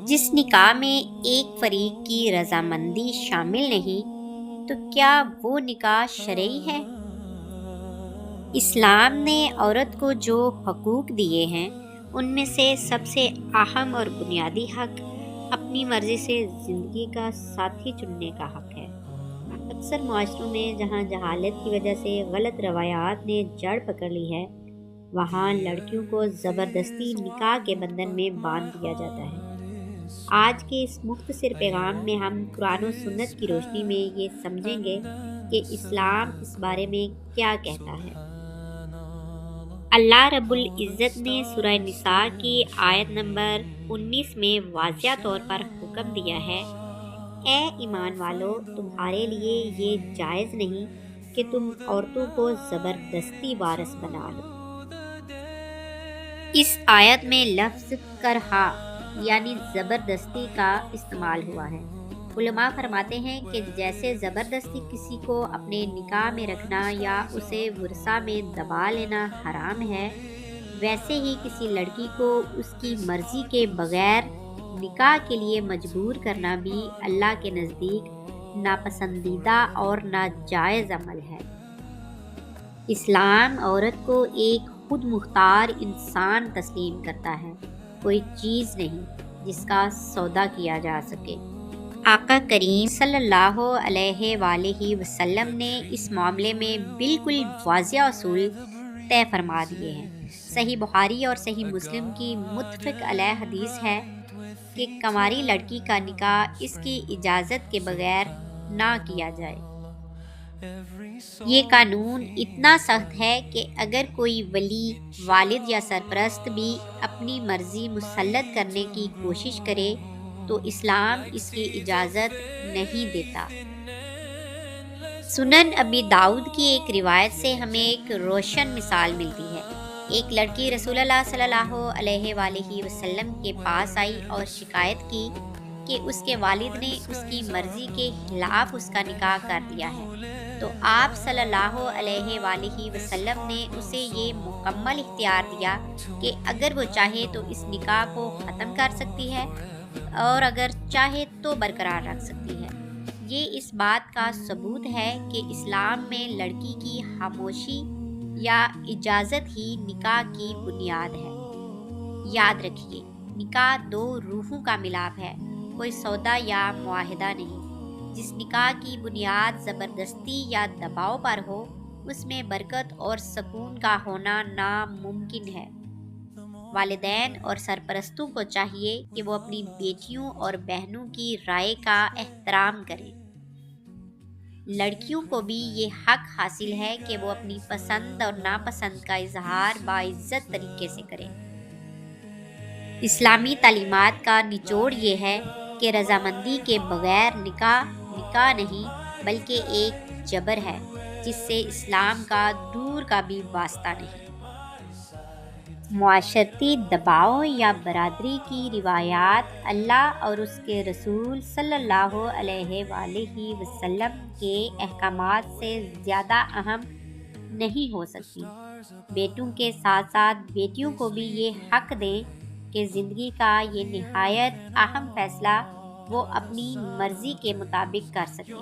جس نکاح میں ایک فریق کی رضامندی شامل نہیں تو کیا وہ نکاح شرعی ہے؟ اسلام نے عورت کو جو حقوق دیے ہیں ان میں سے سب سے اہم اور بنیادی حق اپنی مرضی سے زندگی کا ساتھی چننے کا حق ہے۔ اکثر معاشروں میں جہاں جہالت کی وجہ سے غلط روایات نے جڑ پکڑ لی ہے، وہاں لڑکیوں کو زبردستی نکاح کے بندھن میں باندھ دیا جاتا ہے۔ آج کے اس مختصر پیغام میں ہم قرآن و سنت کی روشنی میں یہ سمجھیں گے کہ اسلام اس بارے میں کیا کہتا ہے۔ اللہ رب العزت نے سورہ نساء کی آیت نمبر 19 میں واضح طور پر حکم دیا ہے، اے ایمان والو، تمہارے لیے یہ جائز نہیں کہ تم عورتوں کو زبردستی وارث بنا لو۔ اس آیت میں لفظ کرہا یعنی زبردستی کا استعمال ہوا ہے۔ علماء فرماتے ہیں کہ جیسے زبردستی کسی کو اپنے نکاح میں رکھنا یا اسے ورثہ میں دبا لینا حرام ہے، ویسے ہی کسی لڑکی کو اس کی مرضی کے بغیر نکاح کے لیے مجبور کرنا بھی اللہ کے نزدیک ناپسندیدہ اور ناجائز عمل ہے۔ اسلام عورت کو ایک خود مختار انسان تسلیم کرتا ہے، کوئی چیز نہیں جس کا سودا کیا جا سکے۔ آقا کریم صلی اللہ علیہ وآلہ وسلم نے اس معاملے میں بالکل واضح اصول طے فرما دیے ہیں۔ صحیح بخاری اور صحیح مسلم کی متفق علیہ حدیث ہے کہ کنواری لڑکی کا نکاح اس کی اجازت کے بغیر نہ کیا جائے۔ یہ قانون اتنا سخت ہے کہ اگر کوئی ولی، والد یا سرپرست بھی اپنی مرضی مسلط کرنے کی کوشش کرے تو اسلام اس کی اجازت نہیں دیتا۔ سنن ابی داؤد کی ایک روایت سے ہمیں ایک روشن مثال ملتی ہے۔ ایک لڑکی رسول اللہ صلی اللہ علیہ وآلہ وسلم کے پاس آئی اور شکایت کی کہ اس کے والد نے اس کی مرضی کے خلاف اس کا نکاح کر دیا ہے، تو آپ صلی اللہ علیہ وآلہ وسلم نے اسے یہ مکمل اختیار دیا کہ اگر وہ چاہے تو اس نکاح کو ختم کر سکتی ہے اور اگر چاہے تو برقرار رکھ سکتی ہے۔ یہ اس بات کا ثبوت ہے کہ اسلام میں لڑکی کی خاموشی یا اجازت ہی نکاح کی بنیاد ہے۔ یاد رکھیے، نکاح دو روحوں کا ملاپ ہے، کوئی سودا یا معاہدہ نہیں۔ جس نکاح کی بنیاد زبردستی یا دباؤ پر ہو، اس میں برکت اور سکون کا ہونا ناممکن ہے۔ والدین اور سرپرستوں کو چاہیے کہ وہ اپنی بیٹیوں اور بہنوں کی رائے کا احترام کریں۔ لڑکیوں کو بھی یہ حق حاصل ہے کہ وہ اپنی پسند اور ناپسند کا اظہار باعزت طریقے سے کریں۔ اسلامی تعلیمات کا نچوڑ یہ ہے کہ رضامندی کے بغیر نکاح نہیں بلکہ ایک جبر ہے جس سے اسلام کا دور کا بھی واسطہ نہیں۔ معاشرتی دباؤ یا برادری کی روایات اللہ اور اس کے رسول صلی اللہ علیہ وآلہ وسلم کے احکامات سے زیادہ اہم نہیں ہو سکتی۔ بیٹوں کے ساتھ ساتھ بیٹیوں کو بھی یہ حق دیں کہ زندگی کا یہ نہایت اہم فیصلہ وہ اپنی مرضی کے مطابق کر سکیں۔